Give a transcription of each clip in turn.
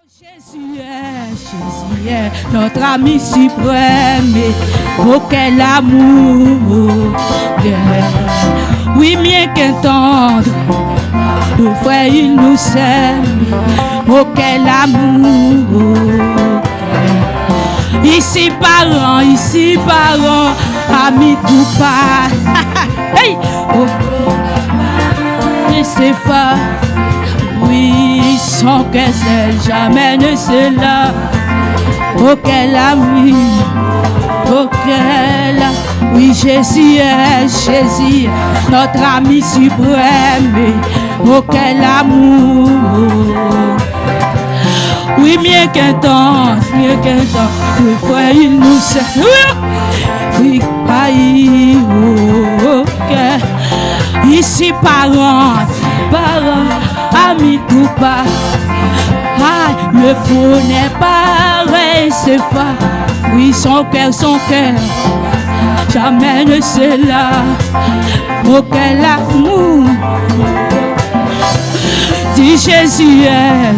Jésus est notre ami suprême. Oh, quel amour! Oui, bien qu'entendre, le frère il nous aime. Oh, quel amour! Ici parents, amis tout pas. Hey! Oh, c'est fort. Oui, son cœur c'est jamais ne se l'a. Oh, quel ami, oh, quel ami. Oui, Jésus est notre ami suprême. Oh, quel amour. Oui, mieux qu'un temps, le frère il nous sait. Oui, aïe, oh, quel. Ici parents, amis tout pas. Ah, le faux n'est pas vrai, c'est pas. Oui, son cœur, jamais ne se l'a. Oh, quel amour. Dis Jésus est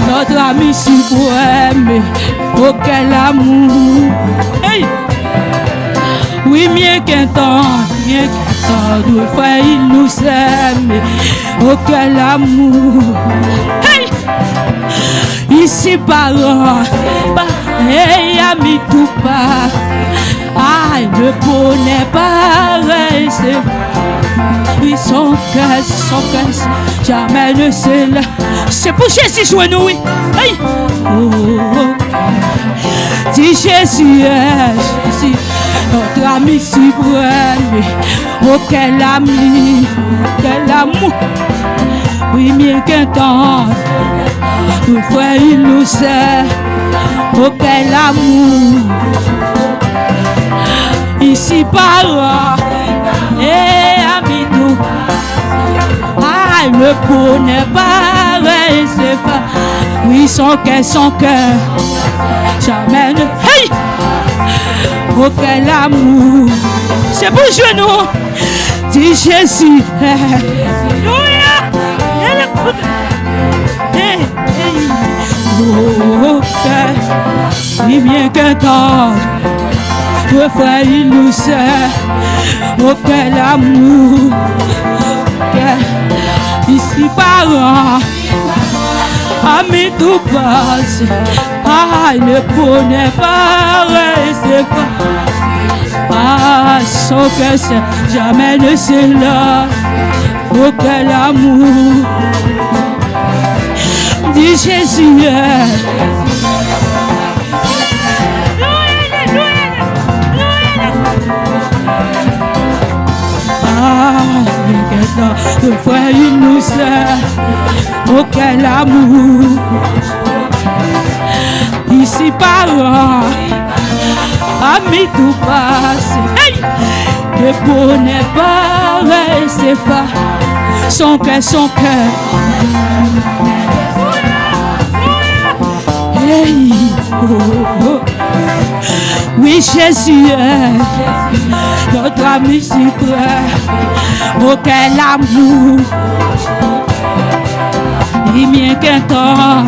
notre ami suprême. Oh, quel amour. Hey! Oui, mieux qu'un temps, le frère il nous aime. Oh, quel amour. Hey! Ici parents, hey, amis tout pas. Ah, le beau n'est pas vrai, c'est oui, son cœur, jamais ne se l'a. C'est pour Jésus jouer nous, oui. Hey! Oh, oh. Dis Jésus est notre ami suprême. Oh, quel ami, quel amour. Oui, mieux qu'un temps, le frère il nous sait. Oh, quel amour. Ici parents, et amis nous. Ah, le beau n'est pas vrai, c'est pas. Oui, son cœur, jamais ne. Hey! Oh, quel amour. C'est pour genou. Dis Jésus. Alléluia. Hey, hey. Oh, oui, bien qu'un temps, le frère il nous sait. Oh, quel amour. Ici parents, amis tout passe. Ah, le beau n'est pas vrai, c'est pas. Ah, son cœur c'est jamais ne se l'a. Oh, quel amour. Dis Jésus. Le frère il nous sait. Oh, quel amour. Ici parents, amis tout passe. Hey! Le beau n'est pas vrai, c'est pas. Son cœur. Hey! Oh, oh. Oui, Jésus est notre ami suprême. Oh, quel amour. Il vient qu'un temps.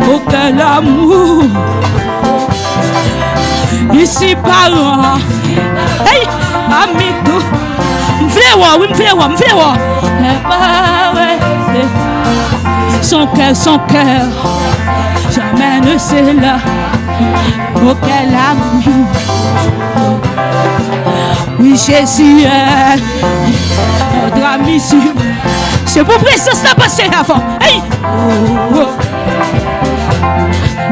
Oh, quel amour. Ici parents. Hey, ami tout. M'fleur. Son cœur. Jamais ne se l'a. Oh, quel amour. Oui, Jésus est notre ami suprême. C'est pour ça que ça passé avant. Hey! Oh, oh.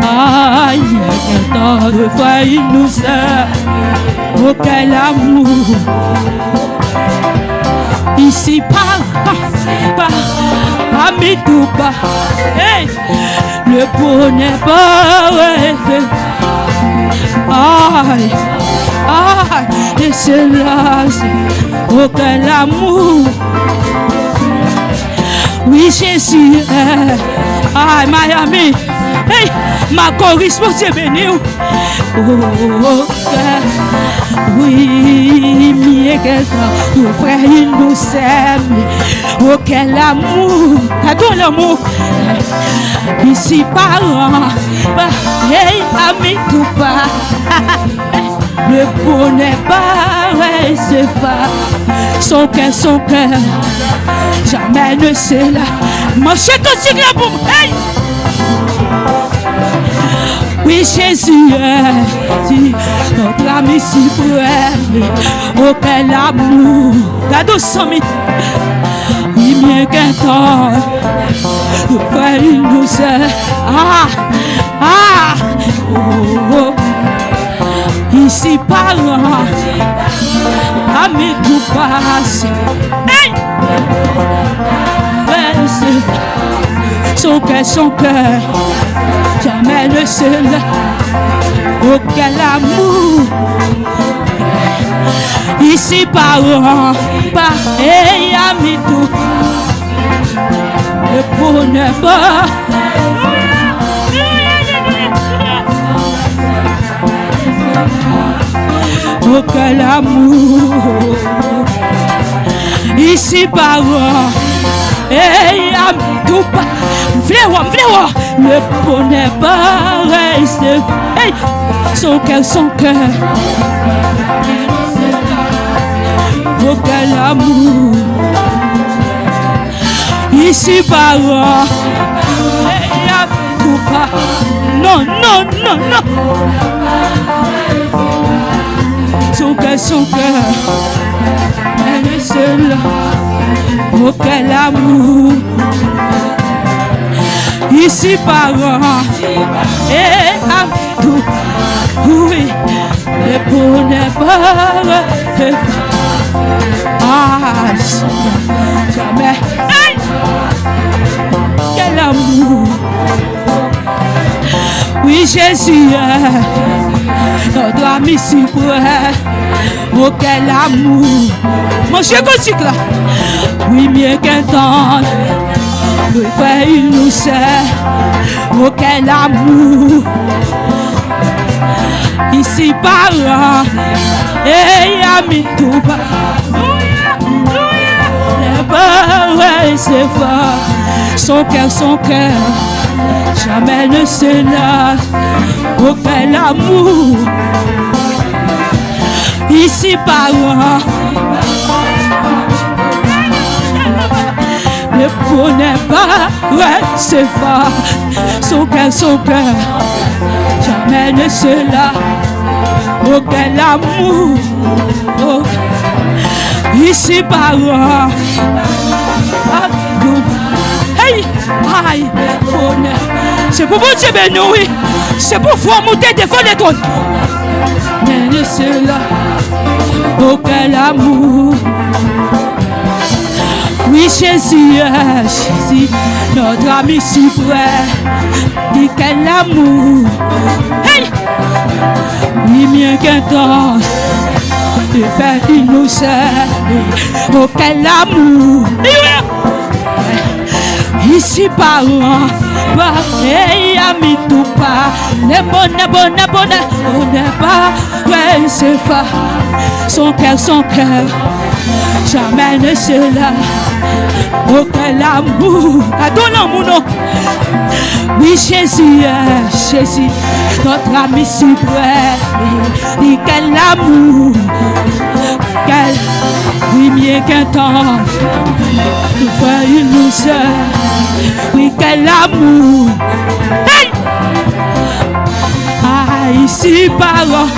Aïe, quel temps de fois il nous aime. Oh, quel amour. Ici, pas, amis tout pas. Hey! Le beau n'est pas vrai. Aïe, et c'est là, oh, quel amour. Oui, Jésus, aïe, Miami. Hey, ma choriste, mon Dieu béni. Oh, oui, mieux que ça, nos frères, ils nous aiment. Oh, quel amour. Adore l'amour. Ici, parents, pareil, amis, tout pas. Le bonheur, pareil, c'est pas. Son cœur, jamais ne sait là. Mon chèque aussi, la boum, hey! Oui, Jésus est dit, notre ami si vrai, auquel amour, la douce ami, oui, bien qu'un temps, nous fait une douceur, ici parlant, ami tout passe, hey! Son cœur, jamais le seul, auquel amour, ici parlant, pareil ami tout, le bonheur pas. Auquel amour, ici parlant, et ami tout pas. Vléwa, le bonheur pareil, c'est hey, son cœur, auquel amour, ici parlant, et ami tout pas. Non, son cœur, elle est seule, auquel amour, ici parent, et à tout, oui, le bonheur parfait, jamais, hey! Quel amour, oui, Jésus est notre ami si vrai, auquel amour, mon chien là, oui, mieux qu'un temps, nous fait une douceur, auquel amour, ici parlant, et ami tout bas, les paroles c'est fort, son cœur, jamais ne se lasse, auquel amour, ici parlant, le bonheur pas, ouais, c'est fort, son cœur, jamais ne se lasse, auquel amour, oh, ici parlant, hey, aïe, bonheur, c'est pour vous Dieu béni, oui, c'est pour vous monter devant les trônes, mais ne se lasse, auquel amour. Oui, Jésus, notre ami si vrai, dit quel amour, hey! Oui, mieux qu'un temps, de faire une douceur, oh, quel amour, ici parlant, pareil ami tout pas, le bonheur, pas, ouais, c'est fort, son cœur, jamais ne se lasse, auquel amour, adore l'amour, non. Oui, Jésus, notre ami si vrai, dit quel amour, quel, oui, mieux qu'un temps, nous fait une douceur, oui, quel amour, hey! Ici parlant,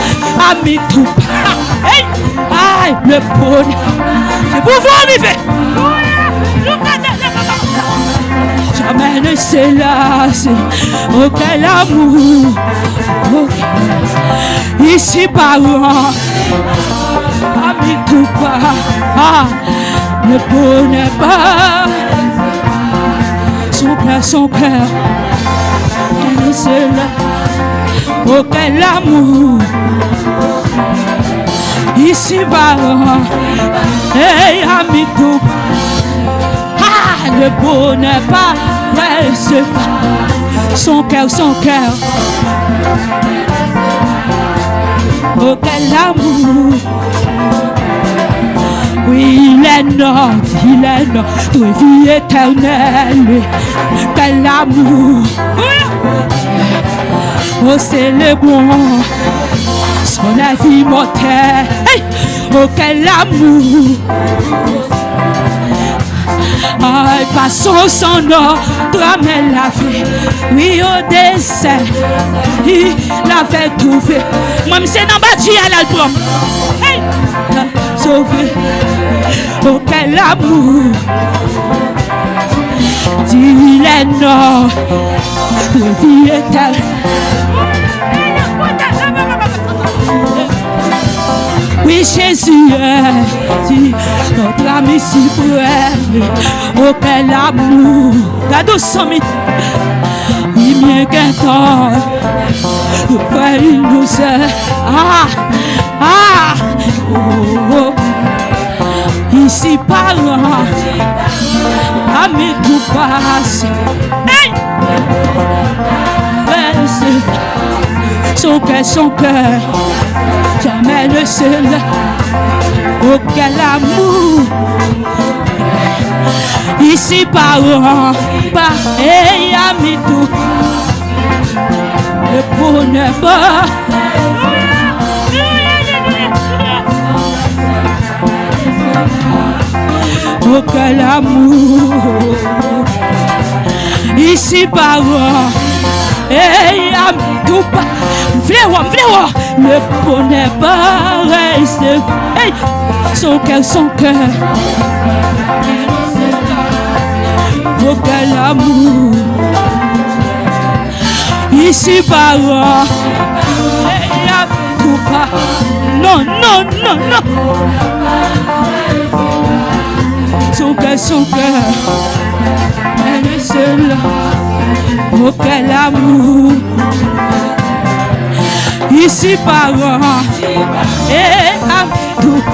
ami tout pas, hey! Le bonheur, c'est pour vous arriver. Jamais ne se lasse, auquel amour, ici parlant, ami tout pas, le bonheur pas, son cœur, elle ne se lasse, auquel amour, ici parlant, hey, ami tout, le bonheur pas, ouais, c'est son cœur, auquel amour, Oui, il est notre vie éternelle. Quel amour! Oh, c'est le bon, son avis mortel. Hey! Oh, quel amour! Ay, passons son nom, ramène la vie. Oui, au décès, il avait trouvé. Moi, c'est dans bâti à l'album. Hey! Sauvé. Oh, quel amour! Dis les noms, de vie éternelle. Oui, Jésus est notre ami suprême. Oh, quel amour! Gado somme. Oui, bien qu'un temps, nous frère, il nous aime. Oh, oh. Ici, parents, amis, tout passe. Hey! Son cœur, jamais le seul. Oh, quel amour! Ici, parents, et amis, tout. Le bonheur. Oh, quel amour! Ici, parents, et amis, tout. Le bonheur pareil, c'est hey, son cœur. Oh, quel amour! Ici, parents, et amis, tout pas. Non. Son cœur, elle est seule. Oh, quel amour! Ici, parents, et à tout,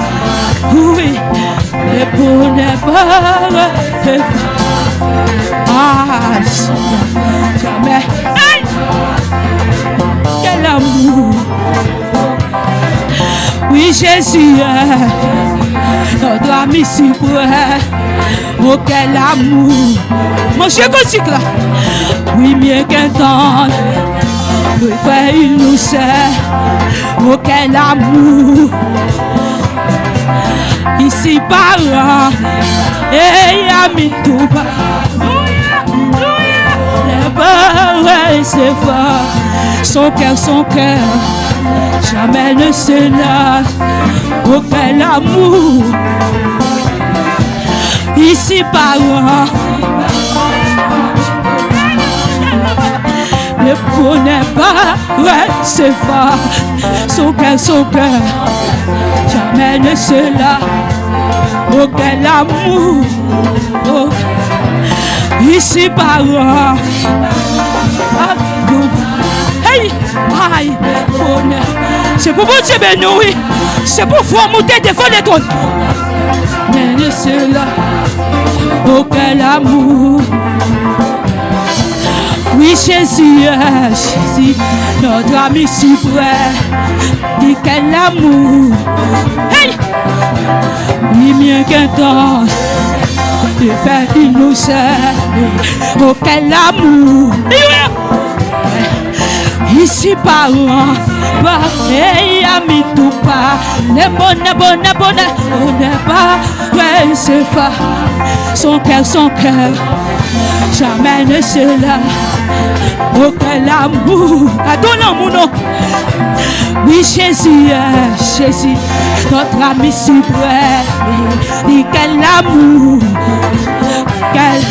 oui, le bonheur parfait. Jamais. Hey! Quel amour! Oui, Jésus est notre ami suprême. Oh, quel amour! Mon cher Gothique là. Oui, mieux qu'un temps. Oui, frère, il nous sait. Oh, quel amour! Ici, parents, et amis, tout bas. Les barres, c'est fort. Son cœur, jamais ne se lasse. Oh, quel amour! Ici, parents, le bonheur pas, c'est fort. Son cœur, jamais ne se lasse. Oh, quel amour! Oh, ici, parents, hey, aïe, bonheur. C'est pour vous, Dieu béni, oui. C'est pour vous monter devant les trônes. Mais ne se lasse. Oh, quel amour! Oui, Jésus, notre ami suprême. Dis quel amour! Hey! Oui, mieux qu'un temps, de faire qu'il nous aime. Oh, quel amour! Ici, parents, et amis, tout pas. Ne bonheur, on n'est pas, ouais, c'est pas. Son cœur, jamais ne se lasse. Oh, quel amour! Adonne mon nom! Oui, Jésus, notre ami suprême. Dis quel amour! Quel,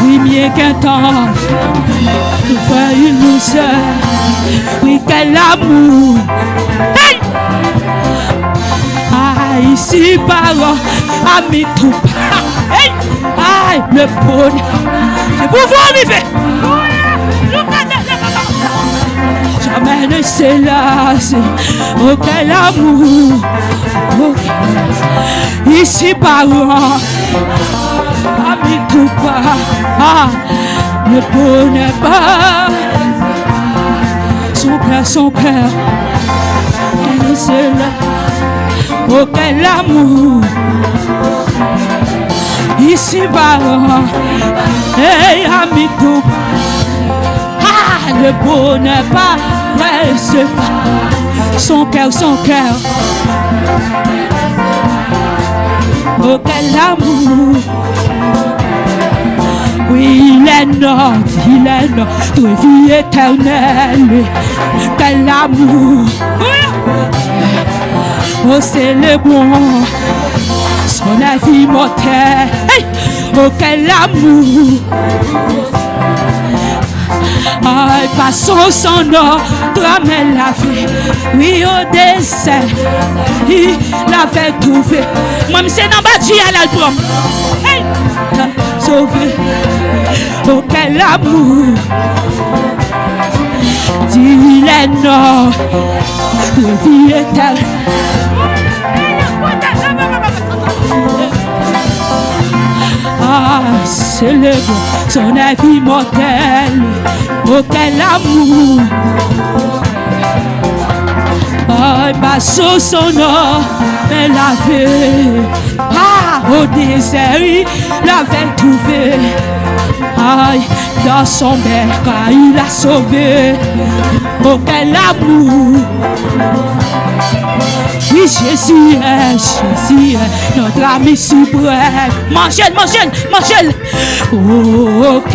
oui, mieux qu'un temps. Nous faire une douceur. Oui, quel amour! Hey! Ici, parents, amis, tout pas. Hey! Aïe, le bonheur. C'est pour vous arriver. Jamais ne se lasse. Oh, quel amour! Oh. Ici, parents, amis, tout pas. Le bonheur pas. Son cœur, elle est seule. Oh, quel amour! Ici-bas, hey, ami tout. Ah, le bonheur pas reste son cœur. Oh, quel amour. Oui, il est notre vie éternelle. Quel amour. Oh, c'est le bon, son avis mortel. Hey! Oh, quel amour. Ah, passons son nom, ramène la vie. Oui, au dessert, il l'avait trouvé. Moi, c'est dans bâti à l'album. Hey! Sauvé. Oh, quel amour. Il est notre vie éternelle. Ah, c'est le bon, son avis mortel. Oh, quel amour. Ah, bah, sous son nom, elle l'avait. Ah, au désert, il l'avait trouvé. Aïe, dans son bercail, il l'a sauvé. Oh, quel amour. Oui, Jésus est notre ami suprême. Mangez. Oh, ok.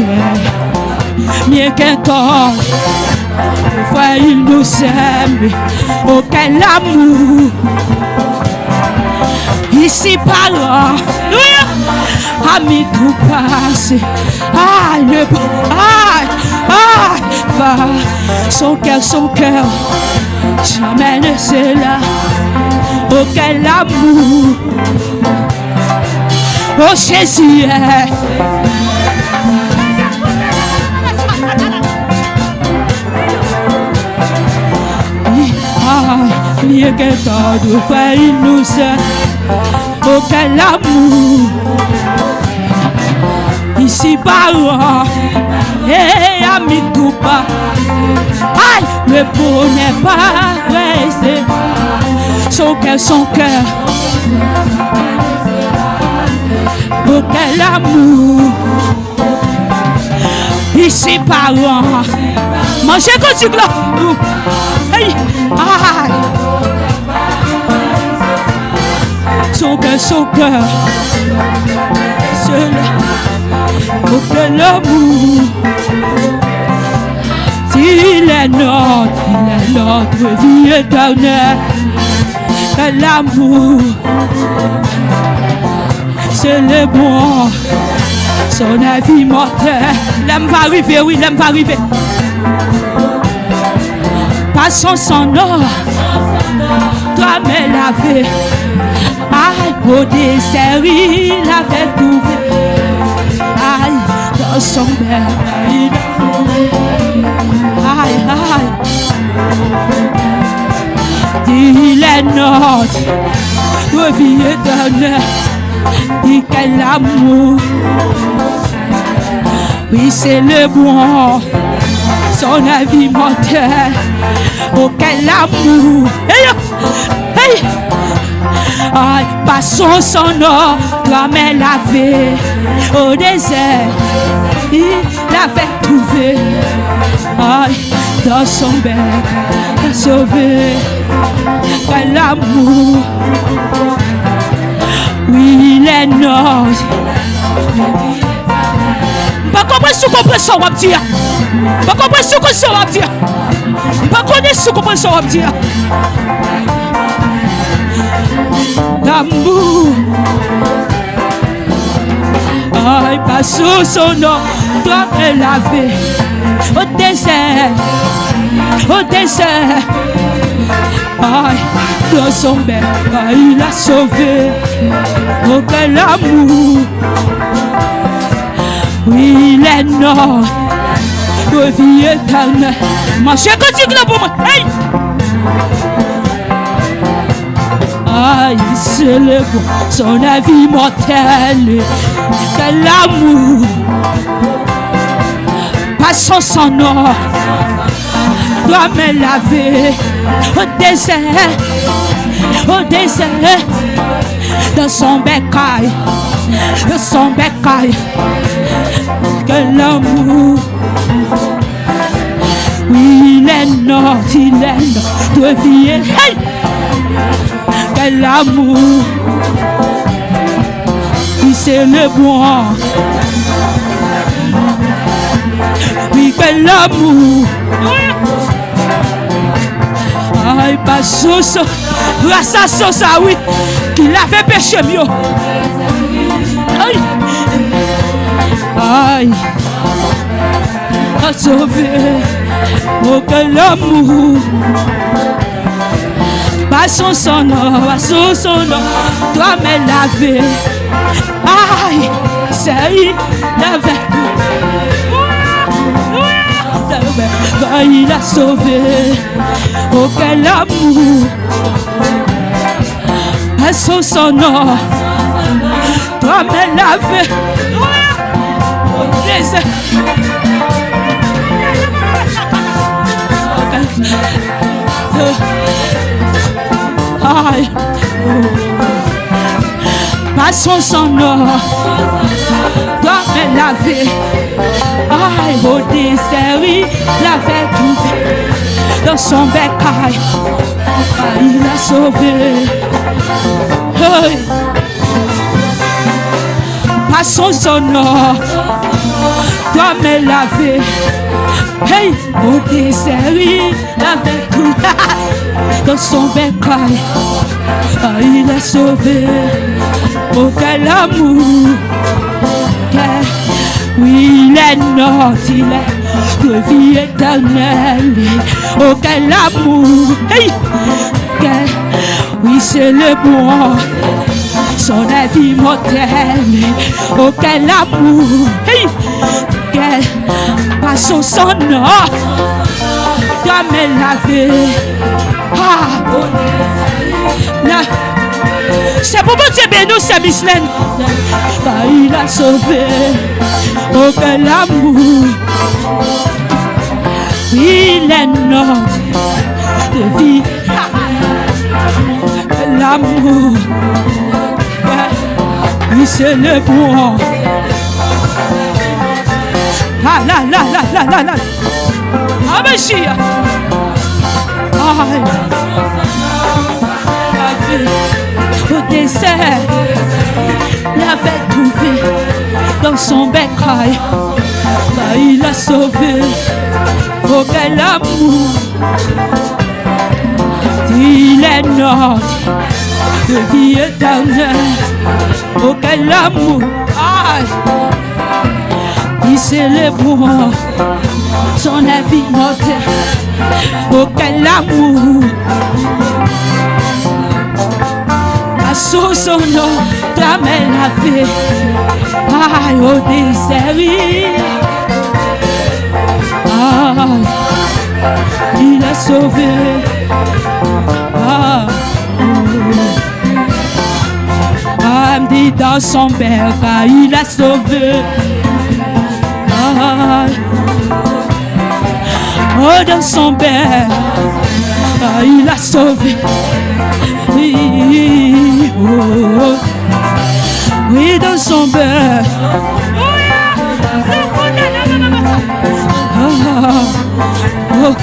Mieux qu'un corps, frère, il nous aime. Oh, quel amour. Ici parlant, ami tout passé. Ah, le va son cœur, jamais ne c'est là. Oh, quel amour. Oh, Jésus est. Mieux qu'un temps de frère, il nous aime. Oh, quel amour. Ici parlant, et ami tout pas. Aïe, le bonheur pas resté. Son cœur. Oh, quel amour. Ici parlant. Mangez comme du glas. Hey, aïe. Son cœur. Seul. Oh, quel amour. Il est notre vie éternelle. Quel amour. C'est le bon, son avis mortel. L'homme va arriver, oui, l'homme va arriver. Passons son nom, toi me laver. Aïe, au désert, il avait trouvé. Aïe, dans son bercail. Aïe, aïe. Il est notre vie éternelle. Dis quel amour. Oui, c'est le bon, son avis mortel. Oh, quel amour. Hey, hey. Aïe, passons son nom, toi me laver. Au désert, il l'avait trouvé. Aïe, dans son bec, il a sauvé. Quel amour. Oui, il est notre. Pas comprendre ce qu'on peut s'en dire. Pas comprendre ce qu'on s'en dire. Pas connaître ce qu'on peut s'en dire. L'amour. Aïe, pas sous son nom, toi me laver. Au désert, aïe, dans son bec, il a sauvé. Oh, quel amour. Oui, il est notre vie éternelle. Mangez continue pour moi. Hey! Aïe, c'est le bon, son avis mortel. Quel amour. Passons son nom, doit me laver. Au désert, dans son bécail, dans son bécail. Que l'amour, oui, il est notre de vie. Hey! Que l'amour, oui, c'est le bon. Oui, que l'amour. Aïe, pas sauce, grâce à sauce, oui, qu'il a fait péché mieux. Aïe, aïe, a sauvé, oh que l'amour. Passons son nom, toi me laver. Aïe, c'est il l'avait. Il a sauvé, oh quel amour. Passons son nom, toi me laver. Aïe, passons son nom, toi me laver. Aïe, au désert, il l'avait trouvé dans son bécail. Il a sauvé. Hey. Passons son nom, toi me laver. Hey, au désert, il l'avait trouvé dans son bécail. Il a sauvé. Oh, quel amour. Oui, il est notre, il est de vie éternelle. Oh, quel amour. Hey. Oui, c'est le bon. Son avis mortel. Oh, quel amour. Hey. Passons son nom. Toi me laver. Ah, là. C'est pour mon Dieu béni, c'est Micheline. Il a sauvé. Oh, quel amour. Il est notre de vie. L'amour. Oui, c'est le bon. Ah, là, là, là, là, là, là. Ah, monsieur. Aïe. Au désert, l'avait trouvé dans son bécail. Il a sauvé. Oh, quel amour. Il est notre de vie éternelle. Oh, quel amour. Aïe. Il c'est le bon. Son avis mortel. Oh, quel amour. Sous son nom, toi me laver. Aïe, au désert. Aïe, il a sauvé. Ah, me dit dans son bercail, il a sauvé. Aïe, oh, dans son bercail, il a sauvé. Oui, oh, oui, dans son beurre. Oh,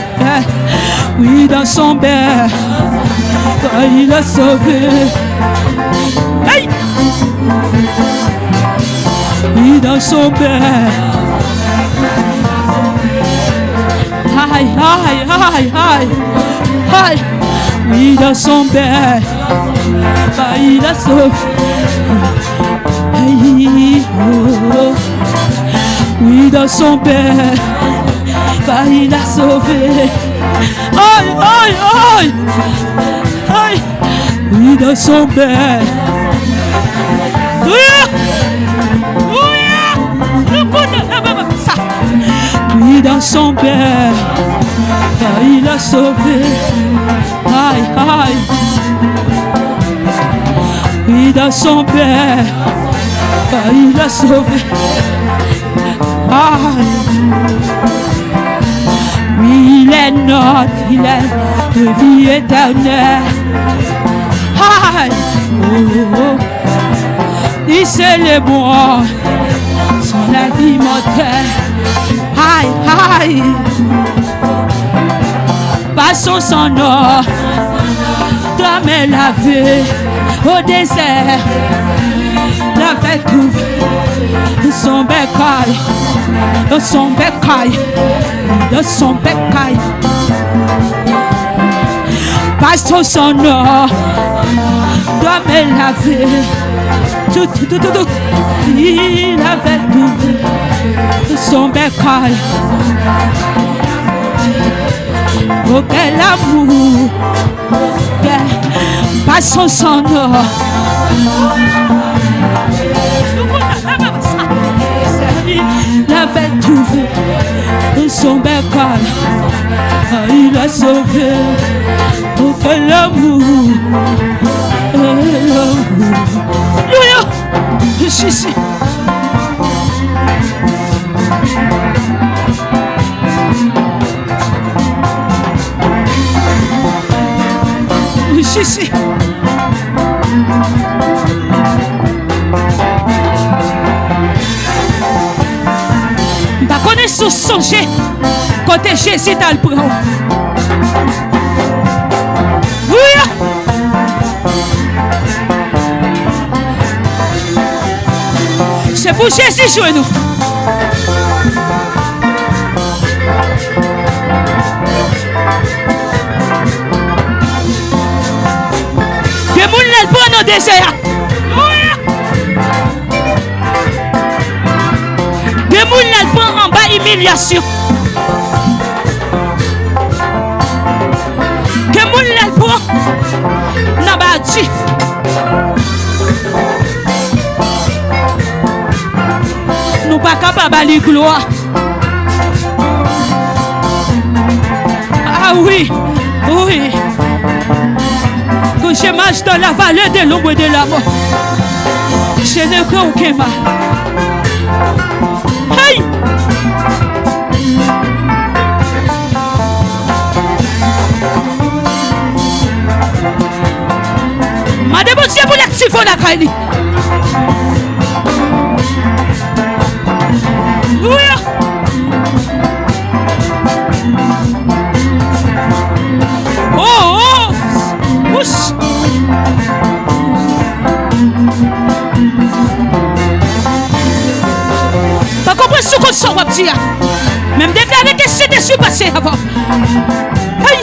oui, dans son beurre. Il a sauvé. Hey! Oui, dans son beurre. Aïe, aïe, aïe, aïe, aïe. Oui, dans son bec, il a sauvé. Hey, oh. Oui, dans son bec, il a sauvé. Aïe, aïe, aïe, aïe. Oui, dans son bec. Oui, dans son bec, il a sauvé. Aïe, aïe. Oui, dans son père, il a sauvé. Aïe. Oui, il est notre, il est de vie éternelle. Aïe. Oh, oh. Il célèbre son la vie mortelle. Aïe, aïe. Passons son or, toi me laver au désert. L'avait trouvé son bécaille, de son bécaille, de son bécaille. Passons son or, toi me laver. Tout. Il avait trouvé son bécaille. Oh, quel amour, passons son or. Il avait trouvé son bécaille. Il a sauvé. Oh, quel amour. Alléluia. Je suis ici. Je suis ici. Par contre, il faut songer côté Jésus dans le prend. Oui. C'est pour Jésus jouer nous. Que moun l'el prend nos désirs. Que moun l'el prend en bas humiliation. Que moun l'el prend nan bas Dieu. Nous pas capables de gloire. Ah oui, oui. Que je marche dans la vallée de l'ombre de la mort, je ne crains aucun mal. Hey! Madame, Dieu pour l'activer la caille. Oui. Oh, pousse. Pas comprendre ce qu'on sort, petit. Même déclarer que c'était surpassé avant. Hey.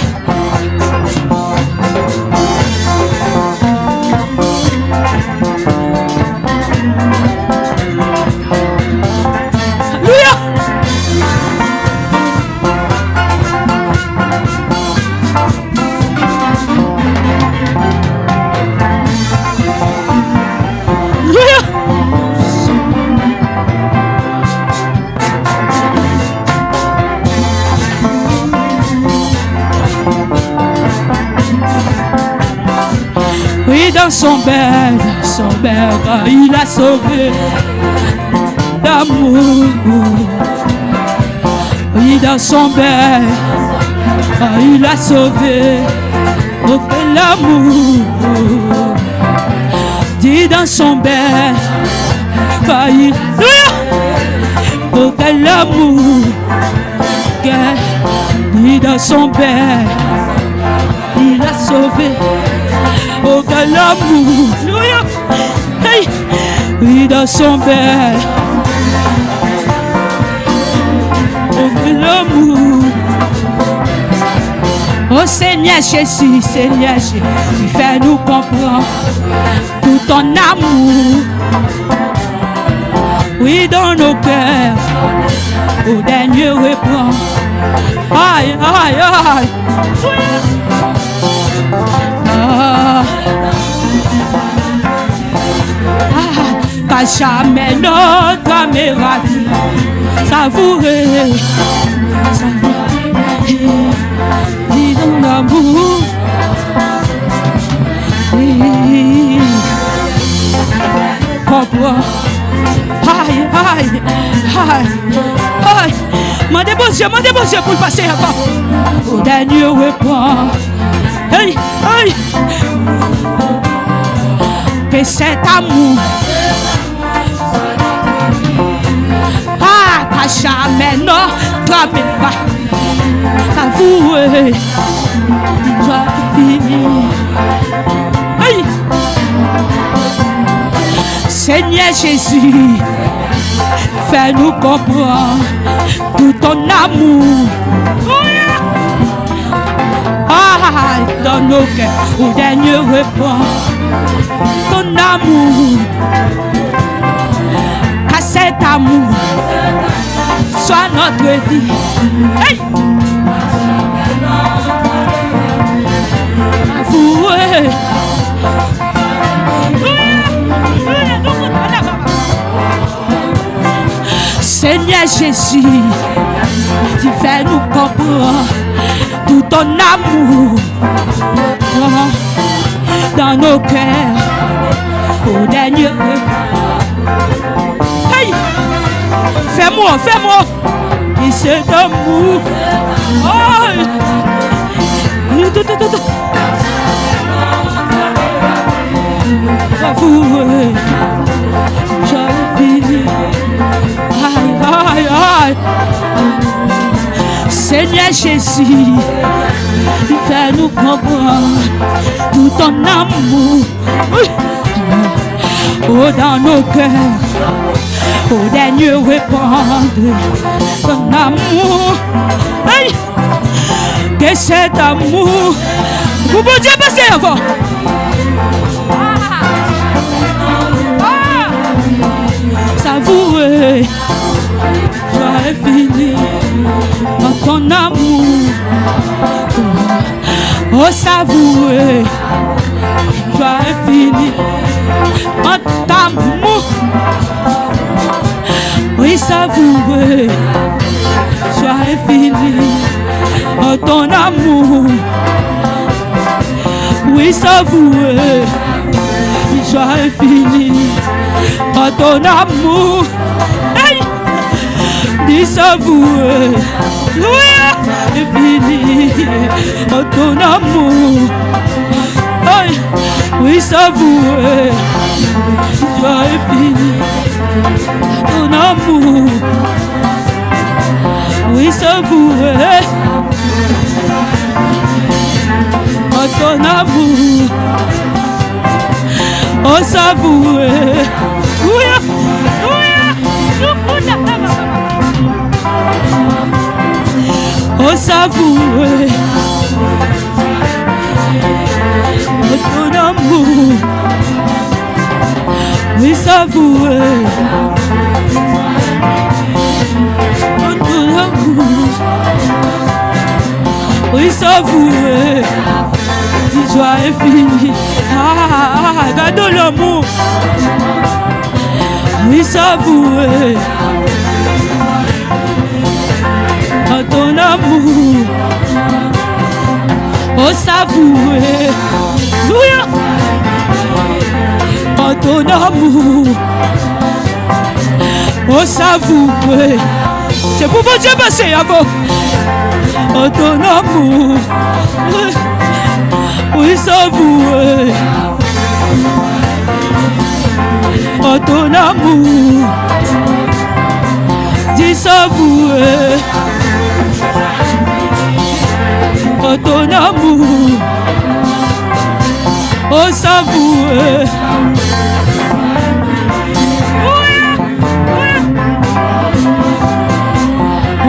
Dans son bec, il a sauvé d'amour. Oui, dans son bec, il a sauvé l'amour. Dis dans son bec, il l'amour. Dis dans son bec, il a sauvé. Oh, quel amour! Hey! Oui, dans son bec. Oh, quel amour! Oh, Seigneur Jésus, Seigneur Jésus, fais-nous comprendre tout ton amour. Oui, dans nos cœurs, au dernier reprend. Aïe, aïe, aïe! Pas jamais notre mérite savourer, dis dans l'amour, comprends. Aïe, aïe, aïe, aïe. Mandez bon Dieu pour le passer avant. Au dernier reprend. Hey, hey. Que cet amour jamais notre ami pas. Avouez, doit finir. Aïe. Seigneur Jésus, fais-nous comprendre tout ton amour. Ah, dans nos cœurs, au dernier repas, ton amour, qu'à cet amour soit notre vie. Hey! Avouez. Seigneur Jésus, tu fais nous comprendre tout ton amour dans nos cœurs au dernier. Hey! Fais-moi, et c'est amour. Oh! Avouez, j'ai fini. Aïe, aïe, aïe. Seigneur Jésus, fais-nous comprendre tout ton amour. Oh, dans nos cœurs, au dernier répandre ton amour. Aïe, que cet amour, vous pouvez dire passer avant. Savourer, j'ai fini dans ton amour. Oh, savourer, j'ai fini dans ton amour. Oui, savourer, j'ai fini dans ton amour. Oui, savourer, j'ai fini dans ton amour. Hey! Dis savourer, oui, j'ai fini dans ton amour. Hey! Oui, savourer, j'ai fini ton amour. Oui, savourer ton amour. Oh, savourer. Oh, savourer ton amour. Oui, savourer ton amour. Oui, savourer. Joie est finie. Ah, gardons l'amour. Oui, savourer ton amour. Oh, savourer. Ton amour. Oh, savourer. C'est pour vous dire passer avant. Oh, ton amour. Oui, savourer. Oh, ton amour. Dis savourer. Oh, ton amour. Oh, savourer.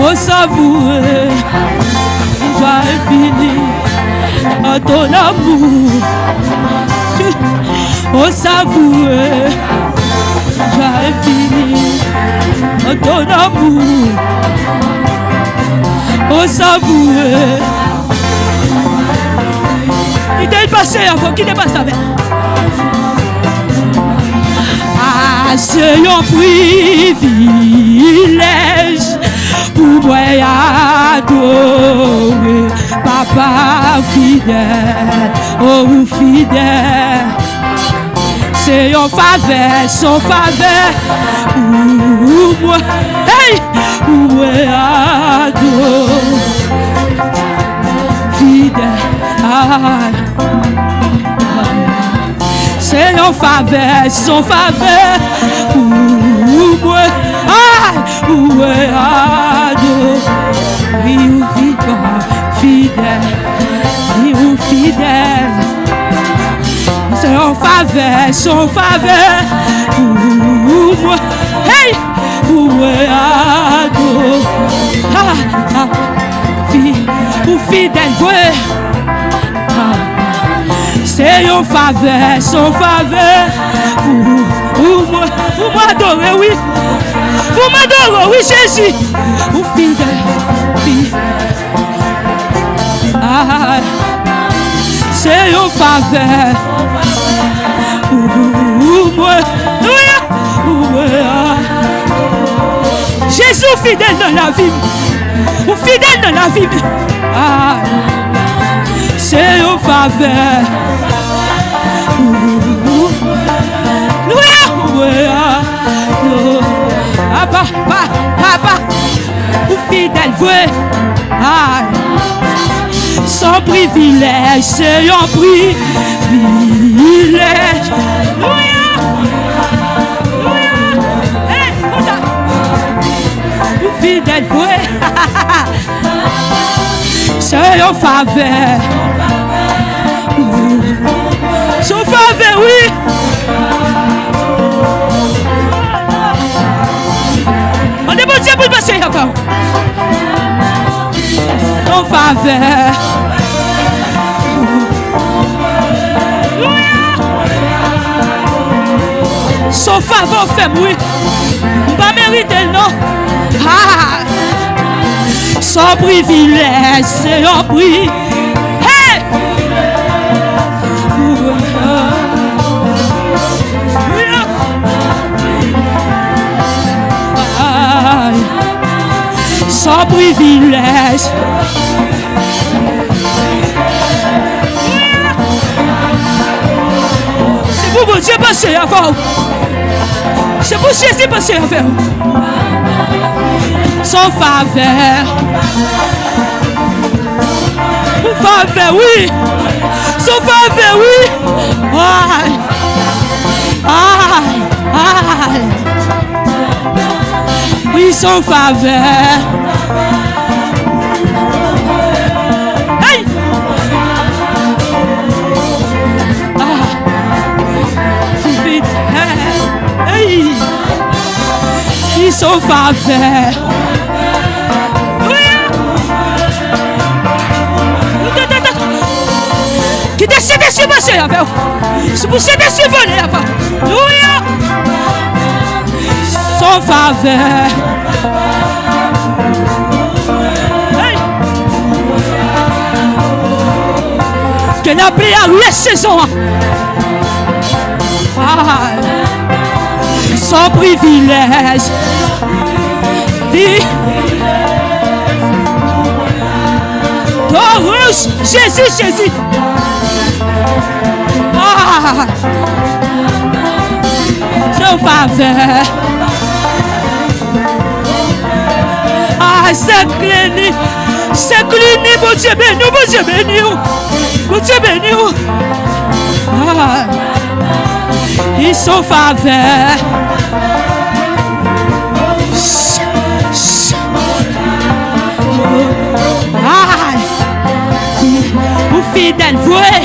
Oh, savourer. J'ai fini. Oh, ton amour. Oh, savourer. J'ai fini. Oh, ton amour. Oh, savourer. Il t'est passé avant, qui t'est passé avec? Ah, c'est un privilège pour moi adorer Papa fidèle, oh fidèle. C'est une faveur, son faveur pour moi, hey, pour moi adorer fidèle. C'est une faveur, son faveur pour moi, où est adoré, oui, ou fidèle, oui, ou fidèle, son faveur, pour moi, hey, où est adoré, ou fidèle, oui, c'est une faveur, son faveur, pour moi adorer, oui. Pour m'adorer, oui, Jésus. Pour fidèle. Ah, c'est une faveur. Pour moi. Jésus fidèle dans la vie. Ou fidèle dans la vie. Ah, c'est une faveur. Papa, ou fidèle, vrai, sans privilège, c'est un privilège. Ou fidèle, vrai, c'est un faveur. Son faveur, oui. On est bon Dieu pour le passer avant. Son faveur. Son faveur fait oui. Pas mériter non. Son privilège, c'est un prix. Hey! Sans privilège. C'est pour mon Dieu passer avant. C'est pour Jésus passer avant. Sans faveur. Sans faveur, oui. Sans faveur, oui. Aïe. Aïe. Aïe. Oui, sans faveur. Hey! Vite. Hey! Oui, sans faveur. Qui décide de se passer avec vous? C'est pour ça que je venais avec vous. Sans faveur. Hey! Que la prière la saison. Sans privilège. Vie. Taurus, Jésus. Sans faveur. C'est clini, mon Dieu béni, mon Dieu béni, mon Dieu béni. Ils sont faveurs. Ou fidèle, vrai.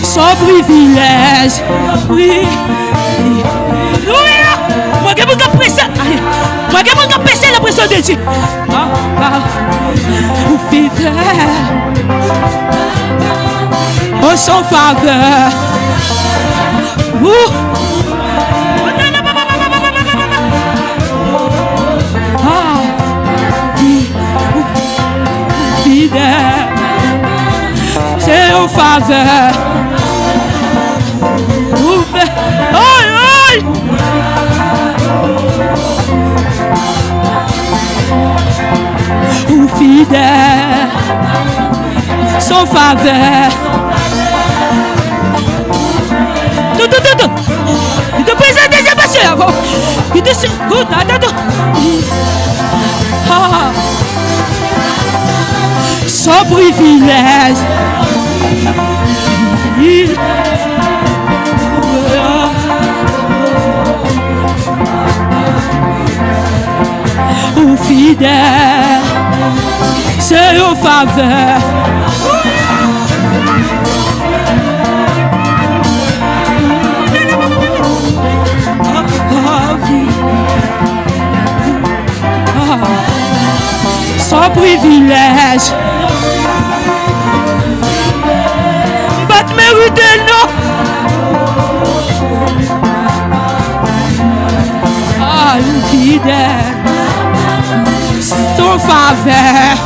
Sans privilège. Oui. Moi, je vais vous presser. Moi, je vais vous presser la pression de Dieu. Ou fidèle. Oh, sans faveur. Fidèle. C'est en faveur. Aïe! Ou fidèle, sans faveur. Il te présente des émotions avant. Il te dit, attends. Sans privilège. ou fidèle, c'est au faveur. Sans privilège, pas te mériter, non. Ah, fidèle, son faveur.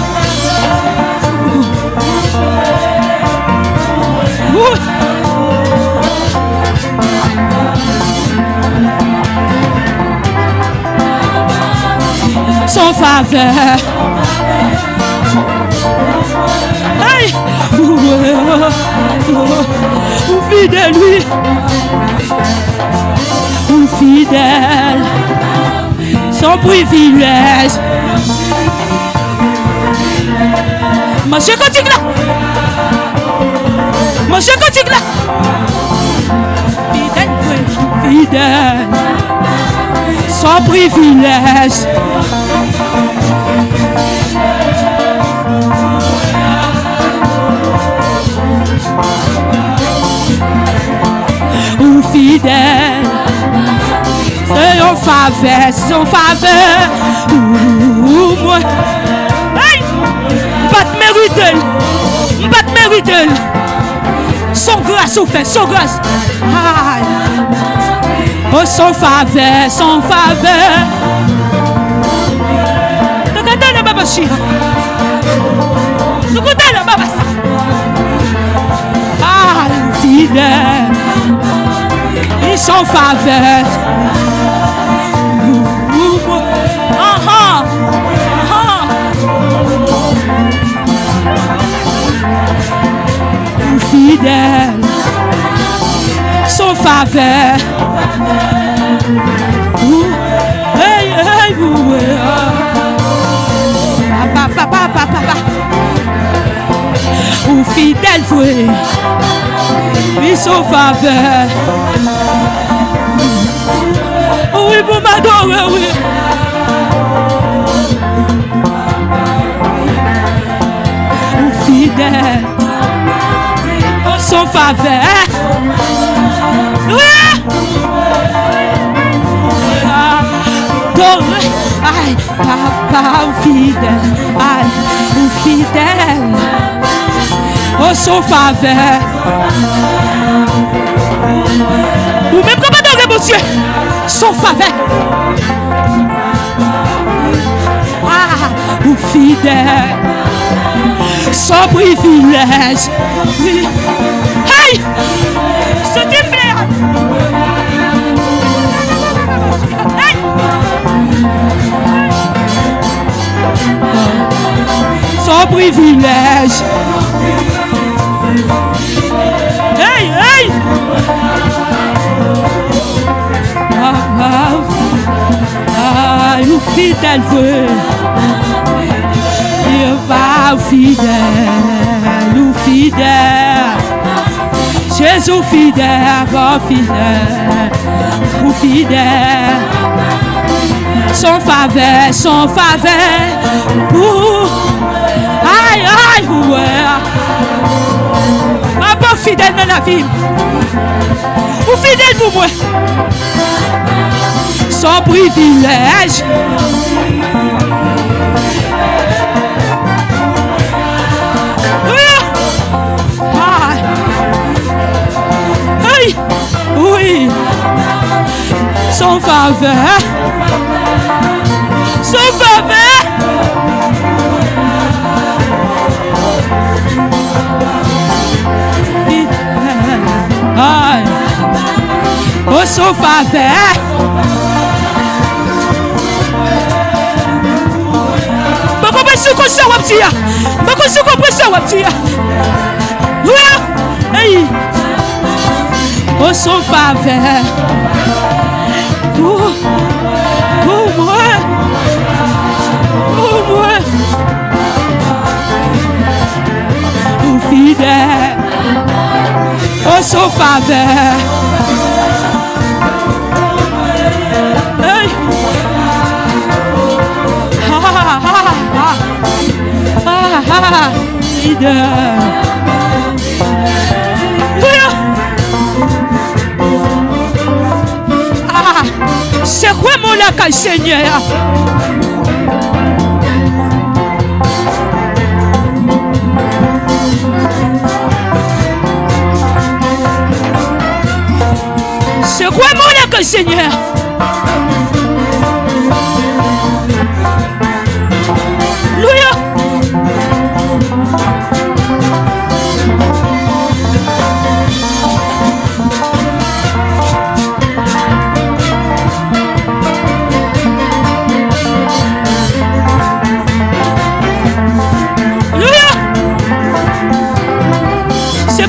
Son faveur. Hey, ou fidèle, oui, ou fidèle, son privilège. Monsieur Kotik là, monsieur Kotik là, fidèle, fidèle, son privilège. Ou fidèle, c'est son faveur, son faveur. Ou moi, hey, pas de mérite, pas de mérite. Son grâce ou fait, son grâce. Aïe. Oh, son faveur, son faveur. Regardez la baba chira. Regardez la baba sa. Ah, fidèle. Ils sont faveur. Fidèle, son faveur. Hey, hey, papa. Ou fidèle, oui, son faveur. Oui, pour m'adorer, oui. Ou fidèle, son faveur. Oui. Aïe, papa, ou fidèle, aïe, ou fidèle. Oh, son faveur. Ou même comme adorer, monsieur, son faveur. Ah, ou fidèle, son privilège. Oui. Hey! S'il te plaît! Hey! Son privilège. Hey! Hey! Ah, nous fidèles, il va fidèle, nous fidèles. Jésus fidèle, va fidèle, ou fidèle. Son faveur, son faveur. Aïe, aïe, ouais. Ma bonne fidèle dans la vie. Ou fidèle pour moi. Son privilège. Oui, son faveur, son faveur. Aïe. Oh, son faveur. Pourquoi pas ce qu'on s'en va dire? Pourquoi ce qu'on s'en va dire? Oui, hey. Oh, son faveur. Oh, moi. Oh, moi. Oh, fidèle. Oh, son faveur. Hey. fidèle. Ah, c'est quoi mon lac, Seigneur? C'est quoi mon lac, Seigneur?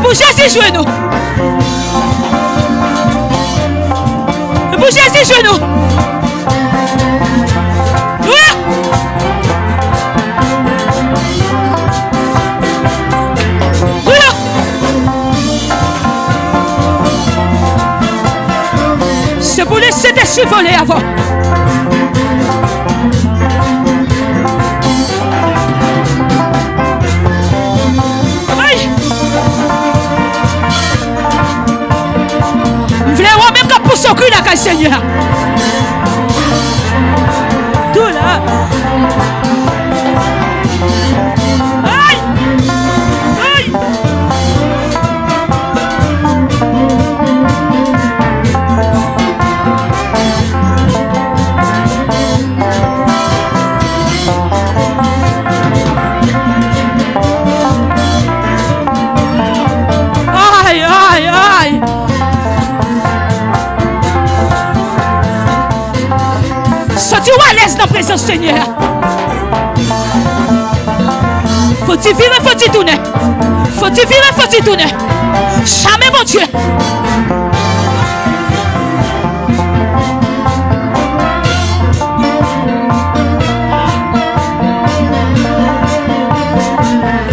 Bougez ses genoux. Bougez ses genoux. C'est pour laisser des survoler avant. Pour son cul là, Seigneur. Tout là. Aïe. Aïe. Aïe, aïe, aïe. Sens-tu à l'aise dans la présence Seigneur? Faut-il vivre, faut-il tourner? Faut-il vivre, faut-il tourner? Jamais mon Dieu.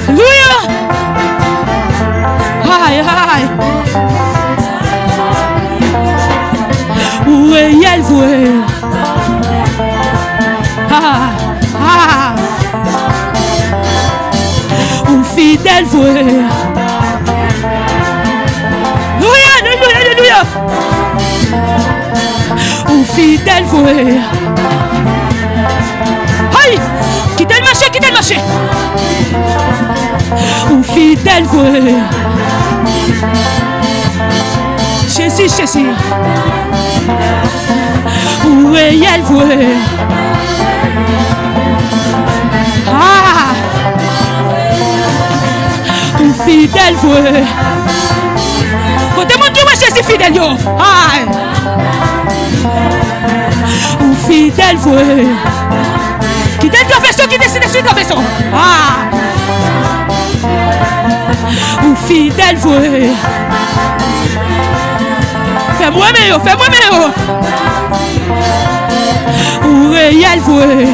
Alléluia. Aïe, aïe. Où est-elle vouée? Ah, ah. Ou fidèle voué. Alléluia, alléluia, alléluia. Ou fidèle voué. Aïe, quittez le marché, quittez le marché. Ou fidèle voué. Jésus, Jésus. Où est-elle vouée? Ah, ou fidèle voué. Côté mon Dieu, moi je suis fidèle yo. Ah, ou fidèle voué. Qui t'aide ta vaisseau, qui décide de suivre ta vaisseau. Ah, ou fidèle voué. Fais-moi meilleur, fais-moi meilleur. Ou réel voué.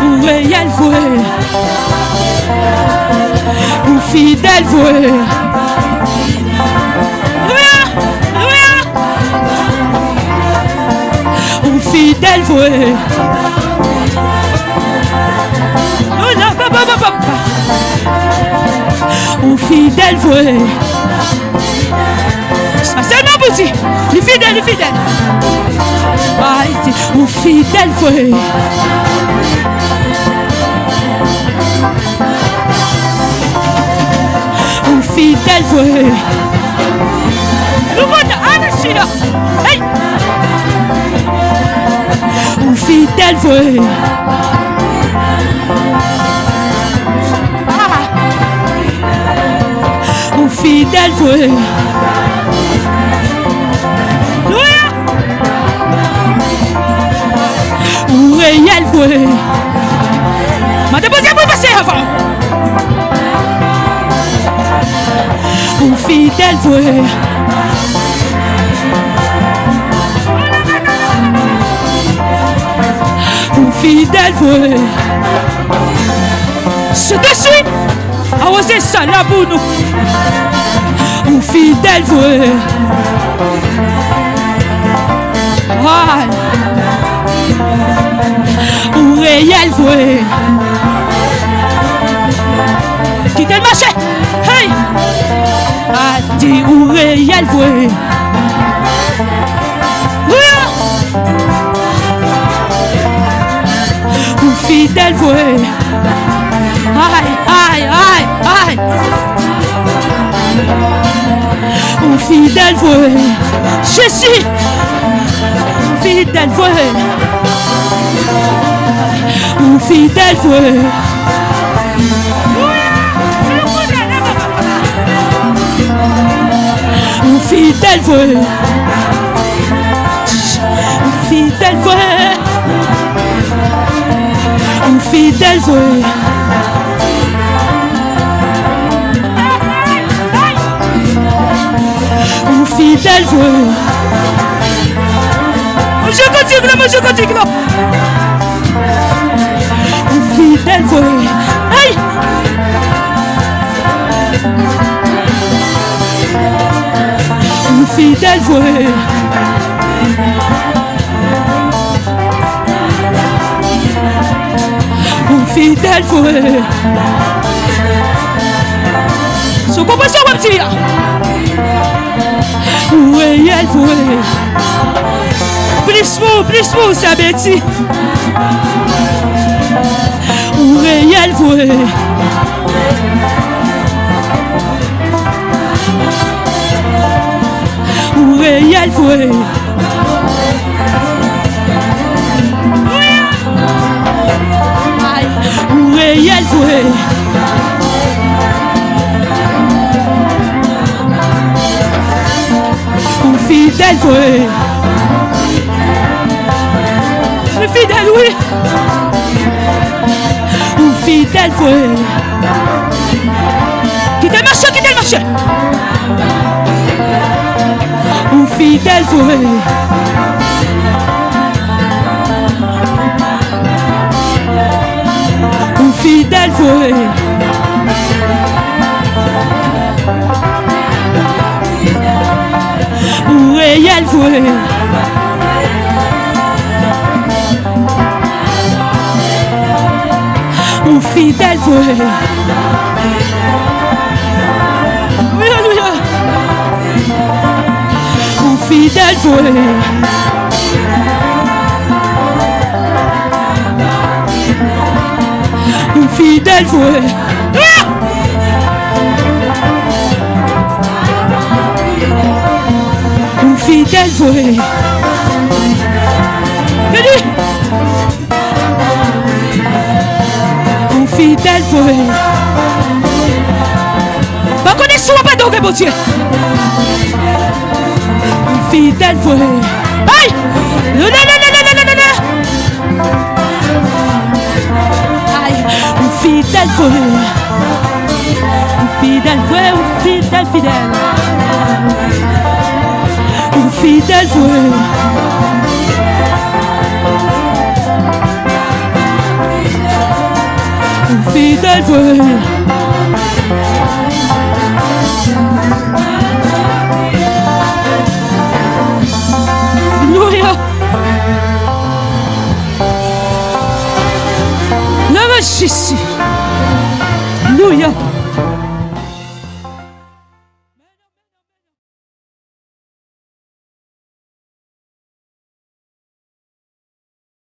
Ou réel voué. Ou fidèle voué. Ou fidèle voué. Ou fidèle voué. Ça c'est ma boutique. Les fidèles, les fidèles. Ou fidèle voué. Ou fidèle voué. Nous allons hey. Ou fidèle voué. Ou fidèle voué. Ou réel voué. Ma déposé pour passer avant. Ou fidèle voué. Ou fidèle voué. C'est dessus. Arrosez ça là pour nous. Ou fidèle voué. Ah. Ou réel voué. quittez le marché. Hey! A dit ou réel vrai. Ou fidèle vrai. Aïe, aïe, aïe, aïe. Ou fidèle vrai. Jésus. Fidèle vrai. Ou fidèle vrai. Ou fidèle vrai. Ou fidèle vrai. Ou fidèle vrai. Ou fidèle vrai. Je continue là, je continue là. Ou fidèle vrai. Aïe. Ou fidèle vrai. Ou fidèle vrai. Sous compression, on va me dire. Ou réel vrai. Plus mou, ça bêtise. Ou réel vrai. Ou réel vrai. Ou réel vrai. Ou fidèle vrai. Le fidèle, oui. Ou fidèle vrai. Quittez le marché, quittez le marché. Ou fidèle vrai. Ou fidèle vrai. Ou réel vrai. Ou fidèle vrai. Alléluia. Ou fidèle vrai. Ou fidèle vrai. Ou fidèle vrai. Ou fidèle vrai. Pas connaissez pas donc mon Dieu. Ou fidèle vrai. Aïe. Aïe. Ou fidèle vrai. Ou fidèle vrai. Ou fidèle fidèle. Ou fidèle vrai. Ou fidèle vrai. Alléluia. Le Jésus. Alléluia.